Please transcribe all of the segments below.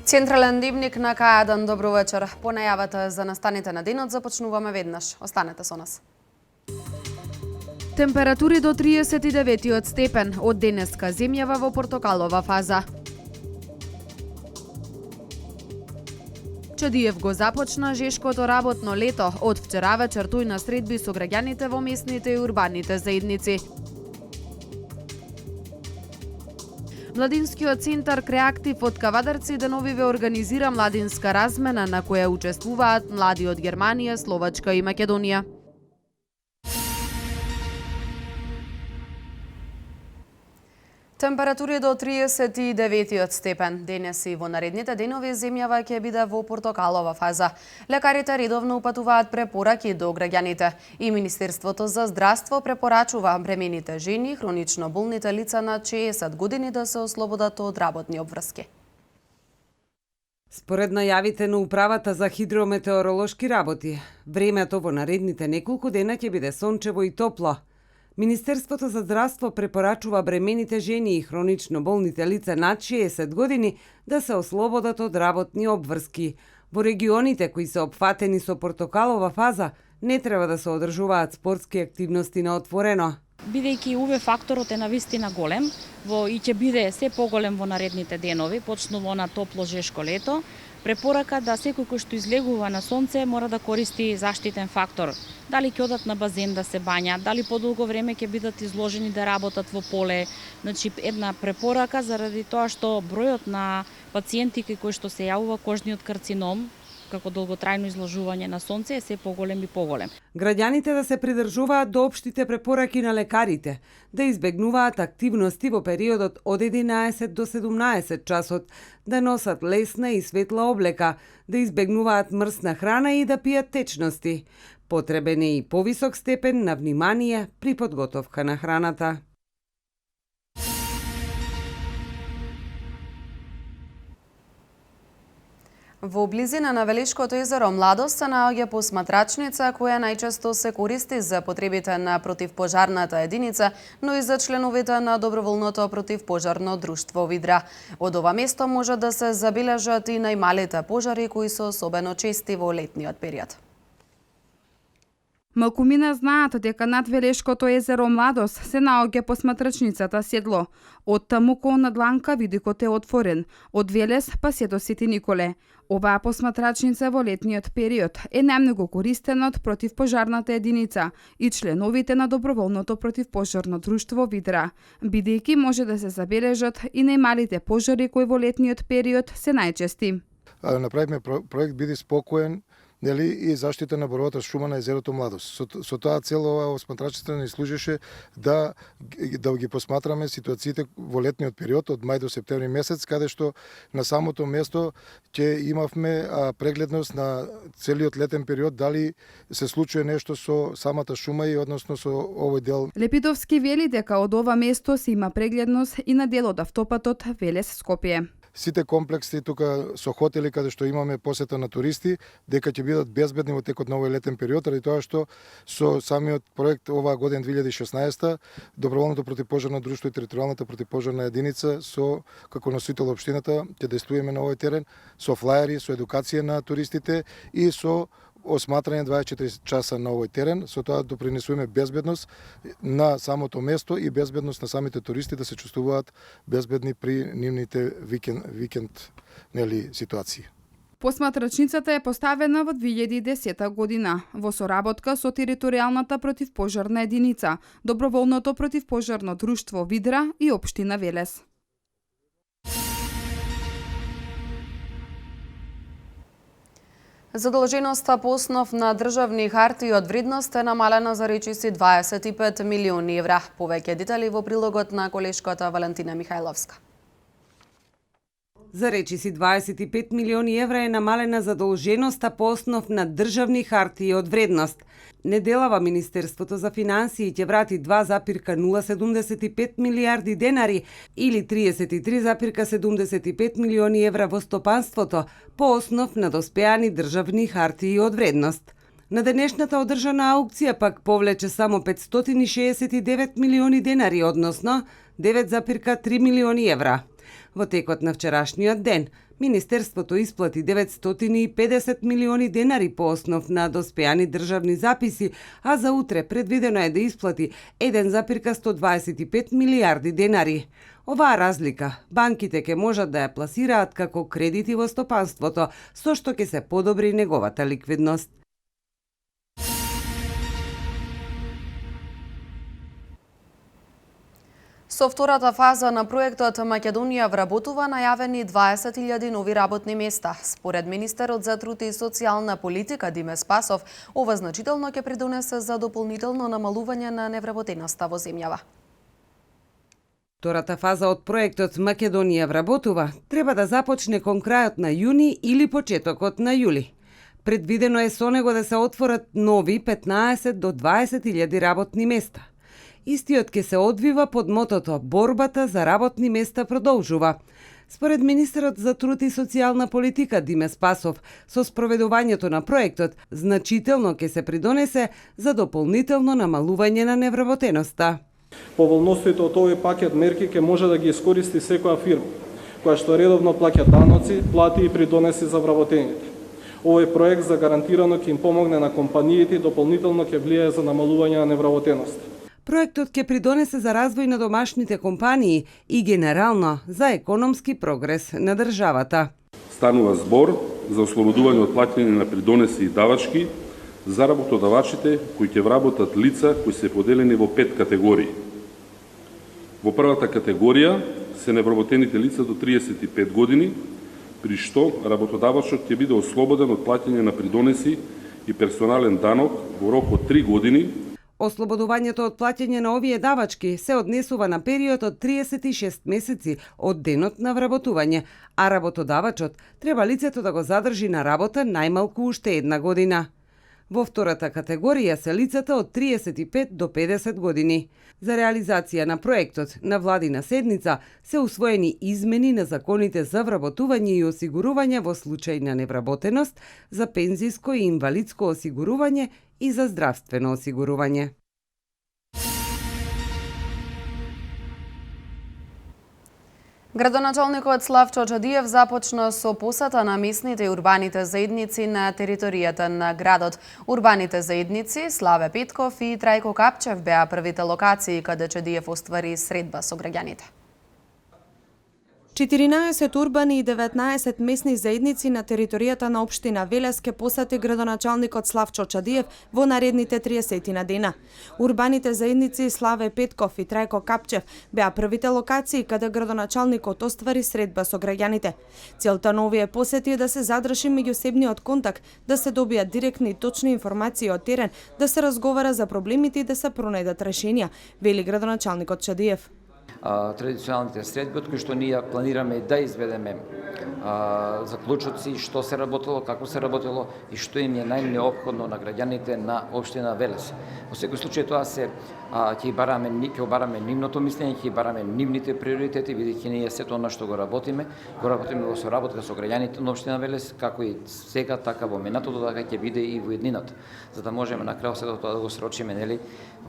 Централен дневник на К1. Добро вечер. По најавата за настаните на денот започнуваме веднаш. Останете со нас. Температури до 39 степен. Од денеска земјава во портокалова фаза. Чадиев го започна жешкото работно лето. Од вчера вечер тој на средби со граѓаните во местните и урбаните заедници. Младинскиот центар Креактив од Кавадарци деновиве организира младинска размена на која учествуваат млади од Германија, Словачка и Македонија. Температури до 39 степен. Денес и во наредните денови земјава ќе биде во портокалова фаза. Лекарите редовно упатуваат препораки до граѓаните и Министерството за здравство препорачува бремените жени, хронично болните лица над 60 години да се ослободат од работни обврски. Според најавите на Управата за хидрометеоролошки работи, времето во наредните неколку дена ќе биде сончево и топло. Министерството за здравство препорачува бремените жени и хронично болните лица над 60 години да се ослободат од работни обврски. Во регионите кои се опфатени со портокалова фаза, не треба да се одржуваат спортски активности на отворено. Бидејќи УВ факторот е навистина голем, и ќе биде се поголем во наредните денови, почнува на топло жешко лето, препорака да секој кој што излегува на сонце мора да користи заштитен фактор. Дали ќе одат на базен да се бања, дали подолго време ќе бидат изложени да работат во поле. Значи една препорака заради тоа што бројот на пациенти кои што се јавува кожниот карцином како долготрајно изложување на сонце е се поголем и поголем. Граѓаните да се придржуваат до општите препораки на лекарите, да избегнуваат активности во периодот од 11 до 17 часот, да носат лесна и светла облека, да избегнуваат мрсна храна и да пијат течности. Потребен е и повисок степен на внимание при подготовка на храната. Во близина на Велешкото езеро Младост се наоѓа посматрачница која најчесто се користи за потребите на противпожарната единица, но и за членовите на доброволното противпожарно друштво Видра. Од ова место може да се забележат и најмалите пожари кои се особено чести во летниот период. Малкумина знаат дека над Велешкото езеро Младост се наоѓа посматрачницата Седло. Од таму кон Надланка видикот е отворен, од Велес па се до Свети Николе. Оваа посматрачница во летниот период е најмногу користена од противпожарната единица и членовите на доброволното противпожарно друштво Видра, бидејќи може да се забележат и најмалите пожари кои во летниот период се најчести. Направивме проект Биди спокоен, нели, и заштита на боровата шума на езерото Младост. Со тоа цел оваа посматрачница ни служеше да ги посматраме ситуациите во летниот период од мај до септември месец, каде што на самото место ќе имавме прегледност на целиот летен период, дали се случува нешто со самата шума и односно со овој дел. Лепидовски вели дека од ова место се има прегледност и на делот автопатот Велес-Скопје. Сите комплекси тука со хотели каде што имаме посета на туристи, дека ќе бидат безбедни во текот на овој летен период, ради тоа што со самиот проект оваа година 2016 доброволното противпожарно друштво и територијалната противпожарна единица со како носител општината ќе действуваме на овој терен со флаери, со едукација на туристите и со осматрање 24 часа на овој терен, со тоа допринесуваме безбедност на самото место и безбедност на самите туристи да се чувствуваат безбедни при нивните викенд ситуации. Посматрачницата е поставена во 2010 година во соработка со територијалната противпожарна единица, доброволното противпожарно друштво Видра и општина Велес. Задолженоста по основ на државни харти од вредност е намалена за речиси 25 милиони евра. Повеќе детали во прилогот на колешката Валентина Михајловска. За речиси 25 милиони евра е намалена задолженоста по основ на државни хартии од вредност. Неделава Министерството за финансии ќе врати 2,075 милиарди денари или 33,75 милиони евра во стопанството по основ на доспеани државни хартии од вредност. На денешната одржана аукција пак повлече само 569 милиони денари, односно 9,3 милиони евра. Во текот на вчерашниот ден, Министерството исплати 950 милиони денари по основ на доспеани државни записи, а за утре предвидено е да исплати 1,125 милиарди денари. Оваа разлика банките ќе можат да ја пласираат како кредити во стопанството, со што ќе се подобри неговата ликвидност. Со втората фаза на проектот Македонија вработува најавени 20.000 нови работни места. Според министерот за труд и социјална политика Диме Спасов, ова значително ќе придонесе за дополнително намалување на невработеноста во земјава. Втората фаза од проектот Македонија вработува треба да започне кон крајот на јуни или почетокот на јули. Предвидено е со него да се отворат нови 15 до 20.000 работни места. Истиот ќе се одвива под мотото "Борбата за работни места продолжува". Според министерот за труд и социјална политика Диме Спасов, со спроведувањето на проектот значително ќе се придонесе за дополнително намалување на невработеноста. Поволностоите од овој пакет мерки ќе може да ги искористи секоја фирма, која што редовно плаќа даноци, плати и придонеси за вработените. Овој проект за гарантирано ќе им помогне на компаниите и дополнително ќе влијае за намалување на невработеноста. Проектот ќе придонесе за развој на домашните компании и генерално за економски прогрес на државата. Станува збор за ослободување од плаќање на придонеси и давачки за работодавачите кои ќе вработат лица кои се поделени во 5 категории. Во првата категорија се невработените лица до 35 години, при што работодавачот ќе биде ослободен од плаќање на придонеси и персонален данок во рок од 3 години. Ослободувањето од плаќање на овие давачки се однесува на период од 36 месеци од денот на вработување, а работодавачот треба лицето да го задржи на работа најмалку уште 1 година. Во втората категорија се лицата од 35 до 50 години. За реализација на проектот на владина седница се усвоени измени на законите за вработување и осигурување во случај на невработеност, за пензиско и инвалидско осигурување и за здравствено осигурување. Градоначалникот Славчо Чадиев започна со посета на местните и урбаните заедници на територијата на градот. Урбаните заедници Славе Петков и Трајко Капчев беа првите локации каде Чадиев оствари средба со граѓаните. 14 урбани и 19 местни заедници на територијата на општина Велес ке посети градоначалникот Славчо Чадиев во наредните 30 дена. Урбаните заедници Славе Петков и Трајко Капчев беа првите локации каде градоначалникот оствари средба со граѓаните. Целта на овие посети е да се задржи меѓусебниот контакт, да се добијат директни и точни информации од терен, да се разговара за проблемите и да се пронајдат решенија, вели градоначалникот Чадиев. Традиционалните средби, од кои што ние планираме да изведеме заклучоци, што се работело, како се работело и што им е најнеопходно на граѓаните на општина Велес. Во секој случај тоа се ќе бараме нивното мислење, ќе бараме нивните приоритети, бидејќи ние сето она што го работиме во соработка со граѓаните на општина Велес, како и сега, така во минатото, така ќе биде и во еднината, за да можеме на крај сето тоа да го срочиме, нели,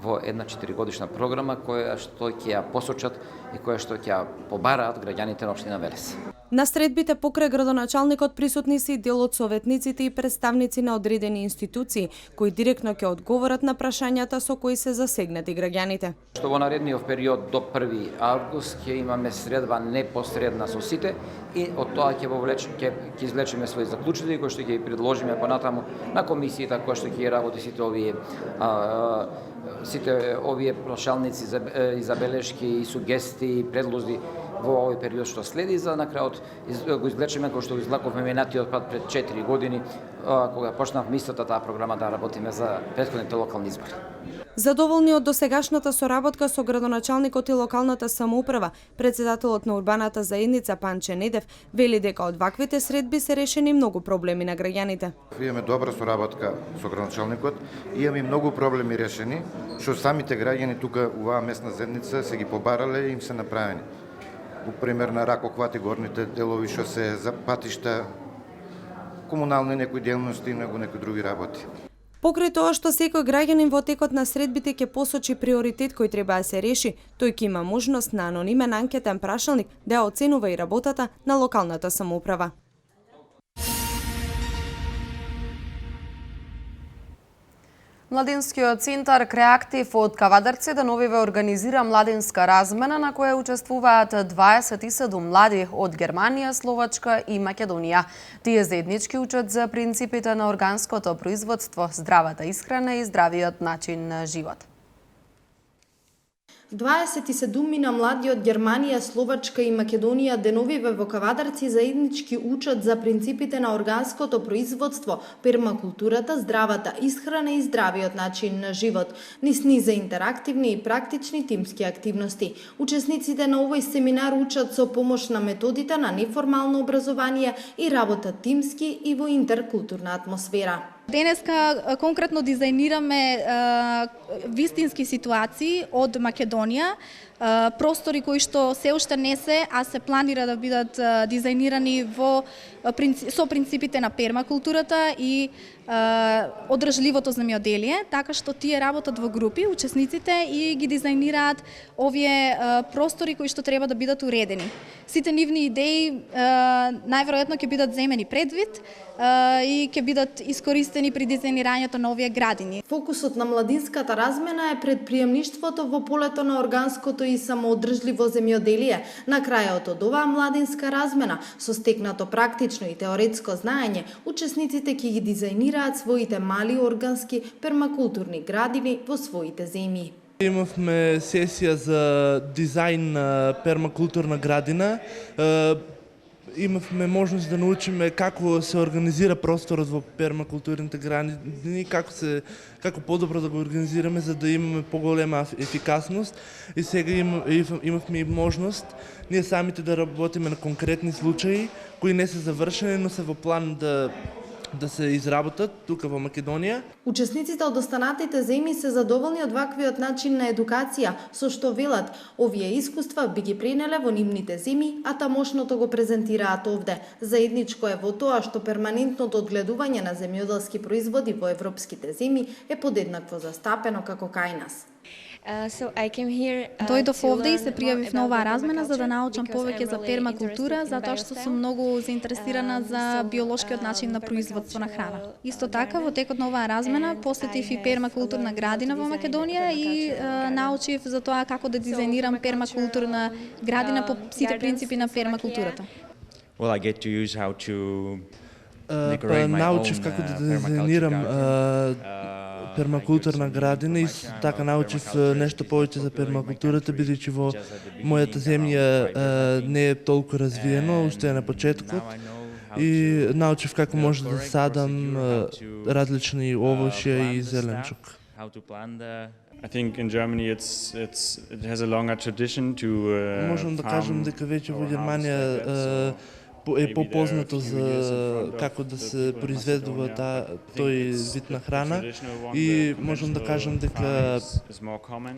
во една 4-годишна програма која што ќе ја посочат и која што ќе ја побараат граѓаните на општина Велес. На средбите покрај градоначалникот присутни се и дел од советниците и представници на одредени институции, кои директно ќе одговорат на прашањата со кои се засегнати граѓаните. Што во наредниот период до 1 август ќе имаме средба непосредна со сите и од тоа ќе извлечеме своји заклучоци кои што ќе ги предложиме понатаму на комисијата која што ќе работи сите овие прошалници и забелешки и сугестии и предлози во овој период што следи, за на крајот го извлечеме кој што го излаковме минатиот пат пред 4 години кога почнавме истата таа програма да работиме за претходните локални избори. Задоволни од досегашната соработка со градоначалникот и локалната самоуправа, председателот на урбаната заедница Панче Недев вели дека од ваквите средби се решени многу проблеми на граѓаните. Имаме добра соработка со градоначалникот, имаме многу проблеми решени, што самите граѓани тука оваа местна заедница се ги побарале и им се направени. Пример на ракохвати горните делови што се за патишта, комунални некои дејности и некои други работи. Покрај тоа што секој граѓанин во текот на средбите ќе посочи приоритет кој треба да се реши, тој ќе има можност на анонимен анкетен прашалник да ја оценува и работата на локалната самоуправа. Младинскиот центар Креактив од Кавадарци деновиве организира младинска размена на која учествуваат 27 млади од Германија, Словачка и Македонија. Тие заеднички учат за принципите на органското производство, здравата исхрана и здравиот начин на живот. 27 млади од Германија, Словачка и Македонија деновиве во Кавадарци заеднички учат за принципите на органското производство, пермакултурата, здравата исхрана и здравиот начин на живот, низ за интерактивни и практични тимски активности. Учесниците на овој семинар учат со помош на методите на неформално образование и работа тимски и во интеркултурна атмосфера. Денеска конкретно дизајнираме вистински ситуации од Македонија, простори кои што се уште не се, а се планира да бидат дизајнирани со принципите на пермакултурата и одржливото земјоделие, така што тие работат во групи, учесниците, и ги дизајнираат овие простори кои што треба да бидат уредени. Сите нивни идеи најверојатно ќе бидат земени предвид и ќе бидат искористени при дизајнирањето на овие градини. Фокусот на младинската размена е предприемништвото во полето на органското и самоодржливо земјоделие. На крајот од оваа младинска размена, со стекнато практично и теоретско знаење, учесниците ќе ги дизајнираат своите мали органски пермакултурни градини во своите земји. Имавме сесија за дизајн на пермакултурна градина. Имавме можност да научиме како се организира просторот во пермакултурните градини, како подобро да го организираме за да имаме поголема ефикасност. И сега имавме и можност ние самите да работиме на конкретни случаи кои не се завршени, но се во план да се изработат тука во Македонија. Учесниците од останатите земји се задоволни од ваквиот начин на едукација, со што велат овие искуства би ги пренеле во нивните земји, а тамошното го презентираат овде. Заедничко е во тоа што перманентното одгледување на земјоделски производи во европските земји е подеднакво застапено како кај нас. Дојдов овде и се пријавив на оваа размена за да научам повеќе за пермакултура, затоа што сум многу заинтересирана за биолошкиот начин на производство на храна. Исто така, во текот на оваа размена посетив и пермакултурна градина во Македонија и научив за тоа како да дизајнирам пермакултурна градина по сите принципи на пермакултурата. Научив како да дизајнирам пермакултурна градина и така научив нешто повеќе за пермакултурата, бидејќи во мојата земја не е толку развиено, уште е на почетокот, и научив како може да садам различни овошја и зеленчук. Можам да кажам дека веќе во Германија е попознато за како да се произведува тој вид на храна и можам да кажам дека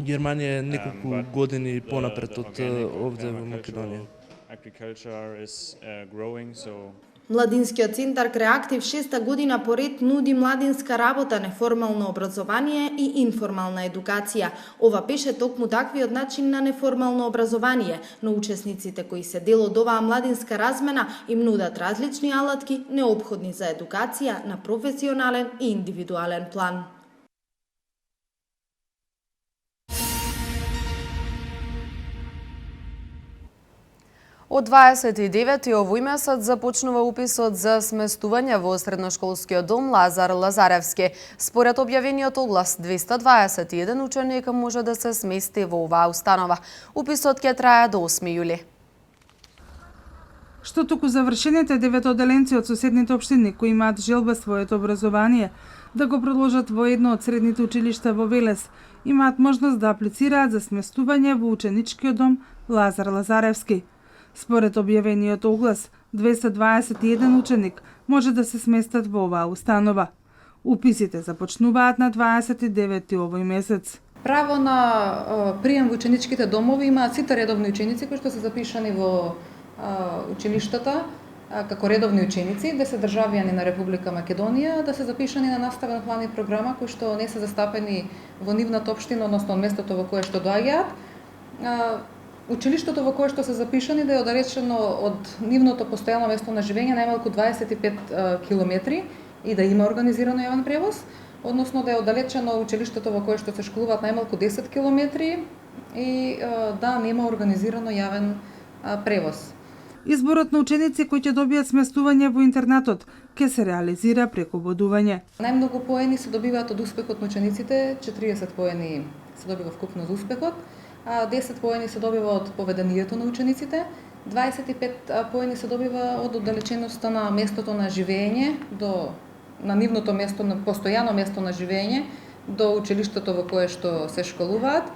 Германија е неколку години понапред од овде во Македонија. Младинскиот центар Креактив 6-та година поред нуди младинска работа, неформално образование и информална едукација. Ова беше токму таквиот начин на неформално образование, но учесниците кои се дел од оваа младинска размена им нудат различни алатки неопходни за едукација на професионален и индивидуален план. Од 29 овој месец започнува уписот за сместување во средношколскиот дом Лазар Лазаревски. Според објавениот оглас, 221 ученик може да се смести во оваа установа. Уписот ќе трае до 8 јули. што туку завршените 9 оделенци од соседните општини кои имаат желба своето образование да го продолжат во едно од средните училишта во Велес, имаат можност да аплицираат за сместување во ученичкиот дом Лазар Лазаревски. Според објавениот оглас, 221 ученик може да се сместат во оваа установа. Уписите започнуваат на 29 овој месец. Право на прием во ученичките домови имаат сите редовни ученици кои што се запишани во училиштата како редовни ученици, да се државјани на Република Македонија, да се запишани на наставен план и програма кои што не се застапени во нивната општина, односно местото во кое што доаѓаат. Училиштето во кое што се запишани да е оддалечено од нивното постојано место на живење најмалку 25 километри и да има организирано јавен превоз, односно да е оддалечено училиштето во кое што се школуваат најмалку 10 километри и да нема организирано јавен превоз. Изборот на ученици кои ќе добијат сместување во интернатот ќе се реализира преку бодување. Најмногу поени се добиваат од успехот на учениците, 40 поени се добива вкупно за успехот, 10 поени се добива од поведението на учениците, 25 поени се добива од оддалеченоста на местото на живење на нивното место, на постојано место на живење до училиштето во кое што се школуваат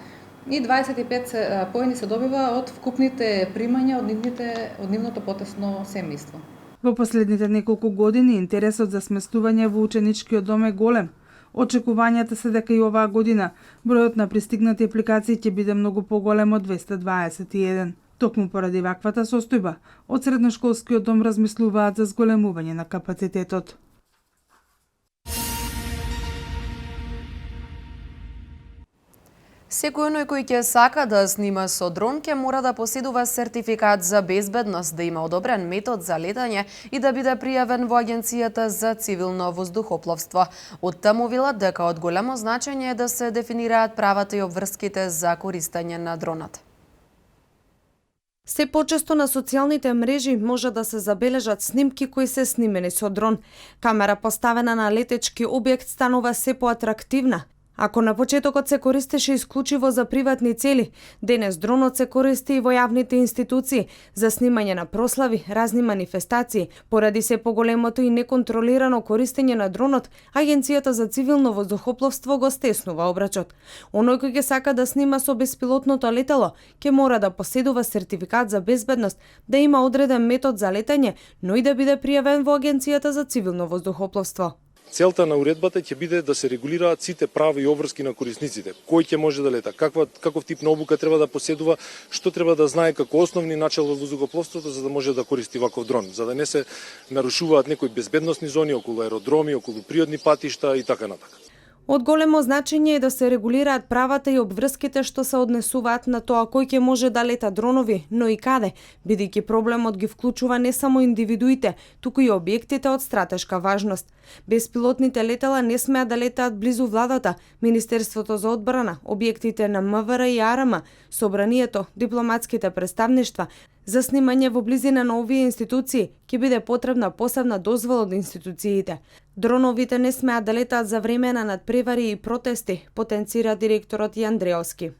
и 25 поени се добива од вкупните примања од нивното потесно семејство. Во последните неколку години интересот за сместување во ученичкиот дом е голем. Очекувањата се дека и оваа година бројот на пристигнати апликации ќе биде многу поголем од 221. Токму поради ваквата состојба, од средношколскиот дом размислуваат за зголемување на капацитетот. Секој оној кој ќе сака да снима со дрон ќе мора да поседува сертификат за безбедност, да има одобрен метод за летање и да биде пријавен во Агенцијата за цивилно воздухопловство. Од таму велат дека од големо значење е да се дефинираат правата и обврските за користење на дронот. Се почесто на социјалните мрежи може да се забележат снимки кои се снимени со дрон. Камера поставена на летечки објект станува се поатрактивна. Ако на почетокот се користеше исклучиво за приватни цели, денес дронот се користи и во јавните институции за снимање на прослави, разни манифестации. Поради се поголемото и неконтролирано користење на дронот, Агенцијата за цивилно воздухопловство го стеснува обрачот. Оној кој ќе сака да снима со беспилотното летало, ќе мора да поседува сертификат за безбедност, да има одреден метод за летање, но и да биде пријавен во Агенцијата за цивилно воздухопловство. Целта на уредбата ќе биде да се регулираат сите права и обврски на корисниците. Кој ќе може да лета, каков тип на обука треба да поседува, што треба да знае како основни начал во воздухопловството за да може да користи ваков дрон, за да не се нарушуваат некои безбедносни зони околу аеродроми, околу природни патишта и така натака. Од големо значење е да се регулираат правата и обврските што се однесуваат на тоа кој ќе може да лета дронови, но и каде, бидејќи проблемот ги вклучува не само индивидуите, туку и објектите од стратешка важност. Беспилотните летала не смеат да летаат близу владата, Министерството за одбрана, објектите на МВР и АРМ, собранието, дипломатските представништва. За снимање во близина на овие институции ќе биде потребна посебна дозвола од институциите. Дроновите не смеат да летаат за време на надпревари и протести, потенцира директорот Јандреовски.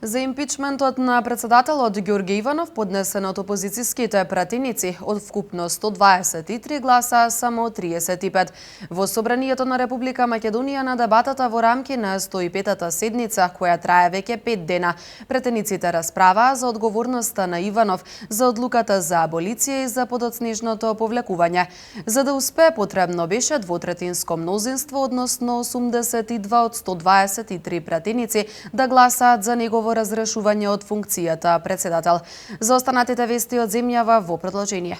За импичментот на председателот Ѓорѓе Иванов поднесен од опозицијските пратеници од вкупно 123 гласа само 35. Во собранието на Република Македонија на дебатата во рамки на 105-та седница, која трае веќе 5 дена, пратениците расправаа за одговорноста на Иванов, за одлуката за аболиција и за подоцнежното повлекување. За да успее потребно беше двотретинско мнозинство, односно 82 од 123 пратеници да гласаат за негово разрешување од функцијата председател. За останатите вести од земјава во продолжение.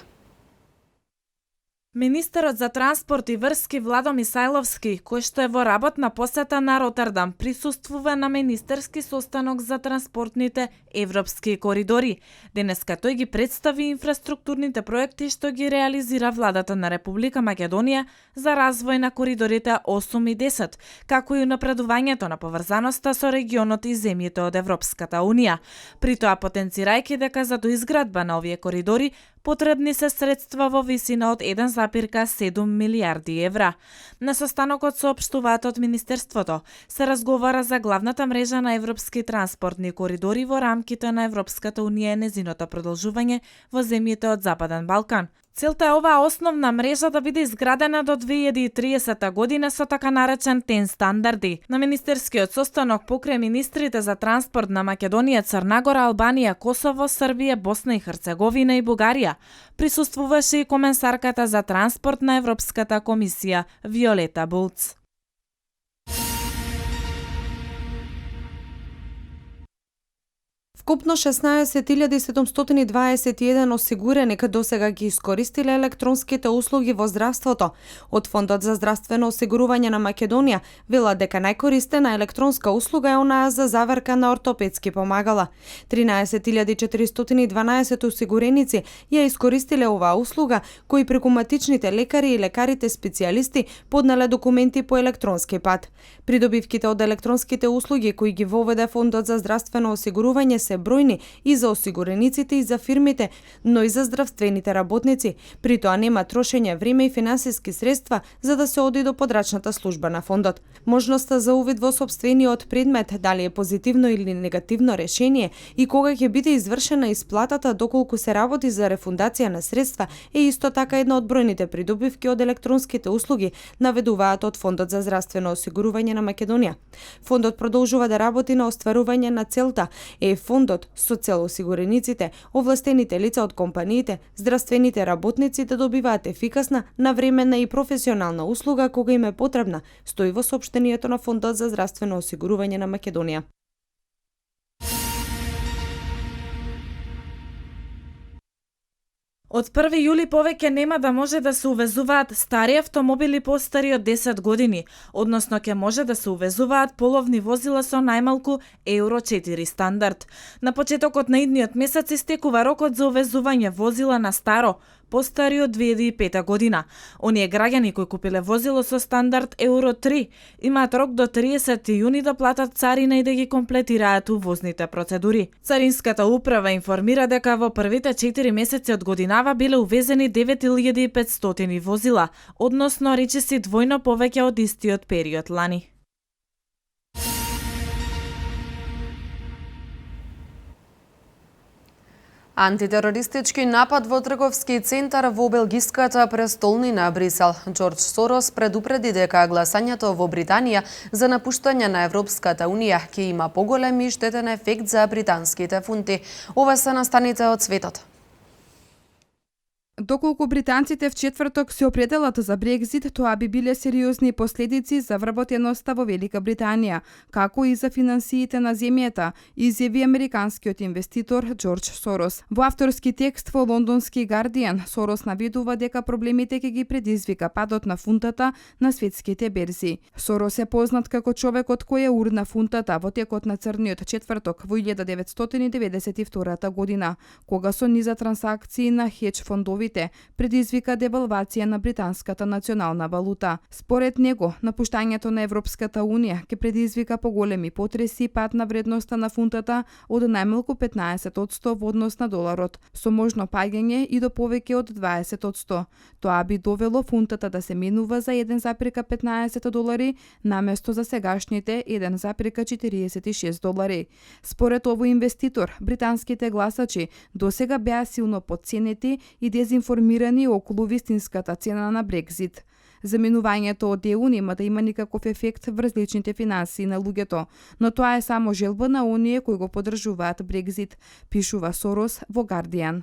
Министерот за транспорт и врски Владо Мисајловски, кој што е во работна посета на Ротердам, присуствува на министерски состанок за транспортните европски коридори. Денеска тој ги представи инфраструктурните проекти што ги реализира владата на Република Македонија за развој на коридорите 8 и 10, како и напредувањето на поврзаноста со регионот и земјите од Европската Унија. При тоа потенцирајќи дека за доизградба на овие коридори потребни се средства во висина од 1,7 милиарди евра. На состанокот соопштуваат од Министерството се разговара за главната мрежа на европски транспортни коридори во рамките на Европската унија и незиното продолжување во земјите од Западен Балкан. Целта е оваа основна мрежа да биде изградена до 2030 година со така наречен TEN стандарди. На министерскиот состанок покрај министрите за транспорт на Македонија, Црнагора, Албанија, Косово, Србија, Босна и Херцеговина и Бугарија присуствуваше и комесарката за транспорт на Европската комисија Виолета Булц. Вкупно 16.721 осигурени досега ги искористиле електронските услуги во здравството. Од Фондот за здравствено осигурување на Македонија велат дека најкористена електронска услуга е онаа за заверка на ортопедски помагала. 13.412 осигуреници ја искористиле оваа услуга, кои преку матичните лекари и лекарите специјалисти поднале документи по електронски пат. Придобивките од електронските услуги кои ги воведе Фондот за здравствено осигурување се бројни и за осигурениците и за фирмите, но и за здравствените работници. При тоа нема трошење време и финансиски средства за да се оди до подрачната служба на фондот. Можноста за увид во сопствениот предмет, дали е позитивно или негативно решение и кога ќе биде извршена исплатата доколку се работи за рефундација на средства, е исто така една од бројните придобивки од електронските услуги, наведуваат од Фондот за здравствено осигурување на Македонија. Фондот продолжува да работи на остварување на целта фондот со цел осигурениците, овластените лица од компаниите, здравствените работници да добиваат ефикасна, навременна и професионална услуга кога им е потребна, стои во соопштението на Фондот за здравствено осигурување на Македонија. Од 1 јули повеќе нема да може да се увезуваат стари автомобили постари од 10 години, односно ќе може да се увезуваат половни возила со најмалку Евро 4 стандард. На почетокот на идниот месец истекува рокот за увезување возила на старо, постари од 2005 година. Оние граѓани кои купиле возило со стандард Евро 3 имаат рок до 30 јуни да платат царина и да ги комплетираат увозните процедури. Царинската управа информира дека во првите 4 месеци од годинава биле увезени 9500 возила, односно речиси двојно повеќе од истиот период лани. Антитерористички напад во трговски центар во белгиската престолнина Брисел. Џорџ Сорос предупреди дека гласањето во Британија за напуштање на Европската унија ќе има поголем и штетен ефект за британските фунти. Ова се настаните од светот. Доколку британците в четврток се определат за Брекзит, тоа би биле сериозни последици за вработеноста во Велика Британија, како и за финансиите на земјата, изјави американскиот инвеститор Џорџ Сорос. Во авторски текст во лондонски Guardian, Сорос наведува дека проблемите ќе ги предизвика падот на фунтата на светските берзи. Сорос е познат како човекот кој е урна фунтата во текот на црниот четврток во 1992 година, кога со низа трансакции на хедж фондови предизвика девалвација на британската национална валута. Според него, напуштањето на Европската унија ќе предизвика поголеми потреси и пад на вредноста на фунтата од најмалку 15% во однос на доларот, со можно паѓање и до повеќе од 20%. Тоа би довело фунтата да се менува за 1,15 долари наместо за сегашните 1,46 долари. Според овој инвеститор, британските гласачи досега беа силно потценети и информирани околу вистинската цена на Брекзит. Заменувањето од ЕУ нема да има никаков ефект врз личните финансии на луѓето, но тоа е само желба на оние кои го поддржуваат Брекзит, пишува Сорос во Guardian.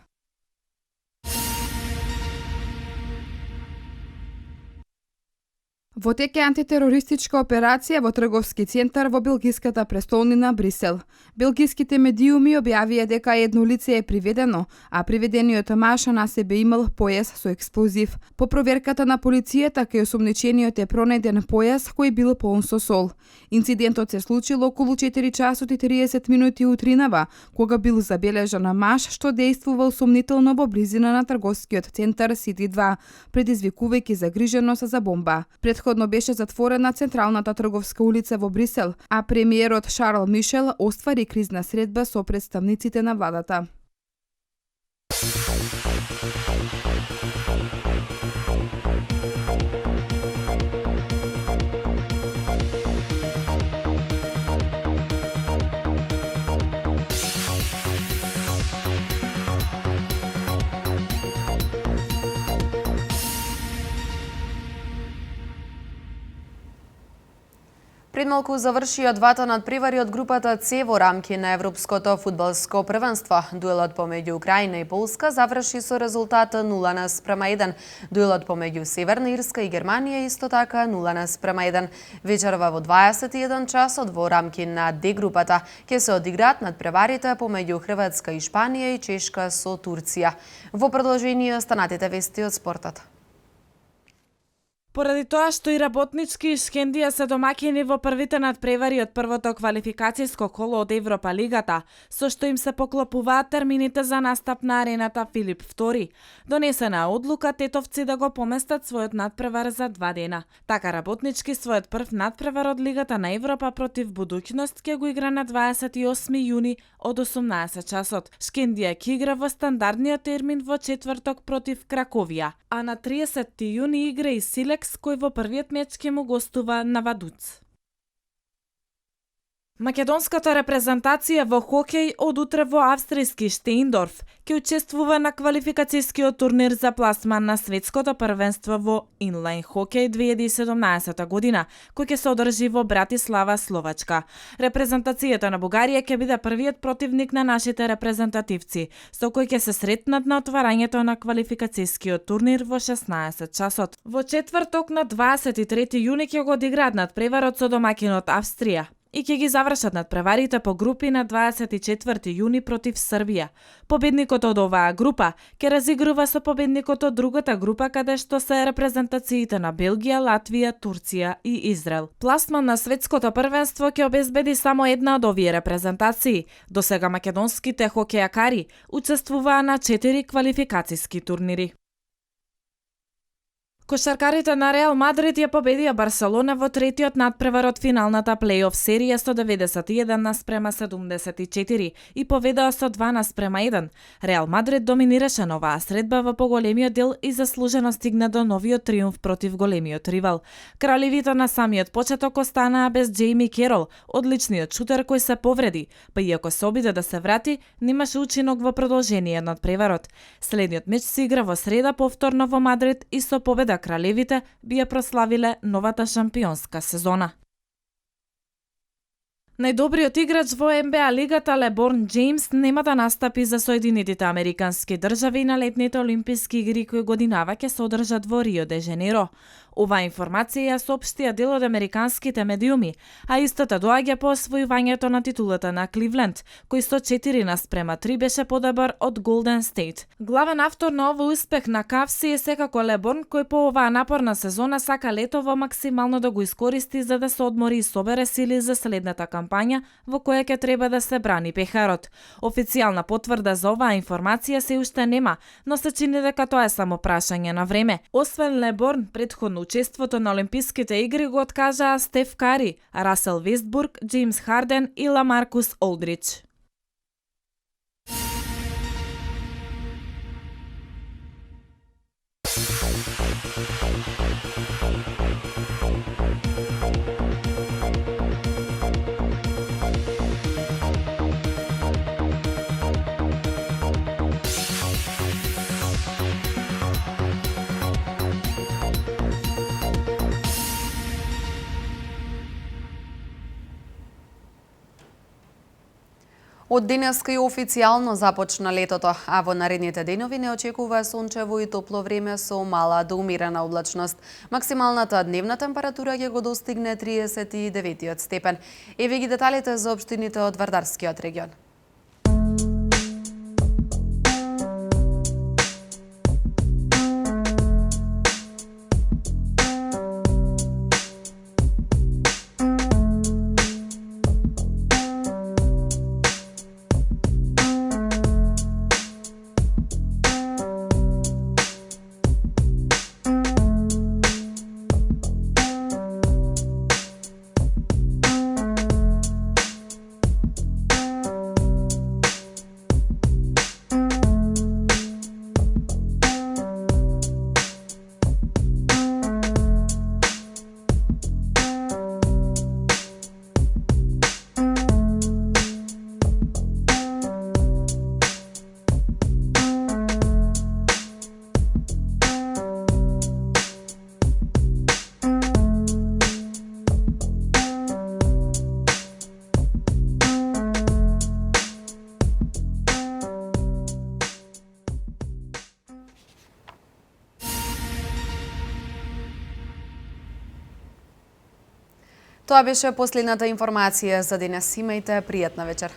Во тек е антитерористичка операција во трговски центар во белгиската престолнина Брисел. Белгиските медиуми објавија дека едно лице е приведено, а приведениот маж на себе имал појас со експлозив. По проверката на полицијата, кај осомничениот е пронеден појас кој бил полн со сол. Инцидентот се случил околу 4 часот и 30 минути утринава, кога бил забележан маж што дејствувал сомнително во близина на трговскиот центар City 2, предизвикувајќи загриженост за бомба. Предходно беше затворена централната трговска улица во Брисел, а премиерот Шарл Мишел оствари кризна средба со представниците на владата. Пред малку завршија двата надпревари од групата С во рамки на Европското фудбалско првенство. Дуелот помеѓу Украина и Полска заврши со резултат 0:1. Дуелот помеѓу Северна Ирска и Германија исто така 0:1. Вечерва во 21 часот во рамки на Д групата ќе се одиграат надпреварите помеѓу Хрватска и Шпанија и Чешка со Турција. Во продолжение останатите вести од спортот. Поради тоа што и Работнички и Шкендија се домаќини во првите надпревари од првото квалификацијско коло од Европа лигата, со што им се поклопуваат термините за настап на арената Филип II. Донесена е одлука тетовци да го поместат својот надпревар за 2 дена. Така Работнички својот прв надпревар од Лигата на Европа против Будуќност ќе го игра на 28 јуни од 18 часот. Шкендија ќе игра во стандардниот термин во четврток против Краковија, а на 30 јуни игра и Силекс, кој во првиот меч ќе му гостува на Вадуц. Македонската репрезентација во хокеј од утре во австријски Штеиндорф ќе учествува на квалификацијскиот турнир за пласман на светското првенство во инлайн хокеј 2017 година, кој ќе се одржи во Братислава, Словачка. Репрезентацијата на Бугарија ќе биде првиот противник на нашите репрезентативци, со кој ќе се сретнат на отварањето на квалификацијскиот турнир во 16 часот. Во четврток на 23 јуни ќе го одиграат надпреварот со домаќинот Австрија и ќе ги завршат надпреварите по групи на 24 јуни против Србија. Победникот од оваа група ќе разигрува со победникот од другата група, каде што се репрезентациите на Белгија, Латвија, Турција и Израел. Пласман на светското првенство ќе обезбеди само една од овие репрезентации. Досега македонските хокејакари учествуваа на 4 квалификацијски турнири. Кошаркарите на Реал Мадрид ја победија Барселона во третиот надпревар од финалната плейоф серија 191:74 и победаа со 2:1. Реал Мадрид доминираше на оваа средба во поголемиот дел и заслужено стигна до новиот триумф против големиот ривал. Кралевите на самиот почеток останаа без Джейми Керол, одличниот шутер кој се повреди, па иако се обиде да се врати, немаше учинок во продолжение на надпреварот. Следниот меч се игра во среда повторно во Мадрид и со победа кралевите би ја прославиле новата шампионска сезона. Најдобриот играч во НБА лигата Леборн Џејмс нема да настапи за Соединетите Американски држави на летните олимписки игри кои годинава ќе се одржат во Рио де Женеиро. Оваа информација ја соопштија дел од американските медиуми, а истата доаѓа по освојувањето на титулата на Кливленд, кој со 4:3 беше подобар од Голден Стейт. Главен автор на овој успех на Кавси е секако Леборн, кој по оваа напорна сезона сака летово максимално да го искористи за да се одмори и собере сили за следната кампања во која ќе треба да се брани пехарот. Официјална потврда за оваа информација се уште нема, но се чини дека тоа е само прашање на време. Освен Леборн, претходно учеството на Олимписките игри го откажаа Стеф Кари, Расел Вестбург, Џејмс Харден и Ламаркус Олдрич. Од денеска и официјално започна летото, а во наредните денови не очекува сончево и топло време со мала до умерена облачност. Максималната дневна температура ќе го достигне 39 степен. Еве ги деталите за општините од Вардарскиот регион. Тоа беше последната информација за денес. Имајте пријатна вечер.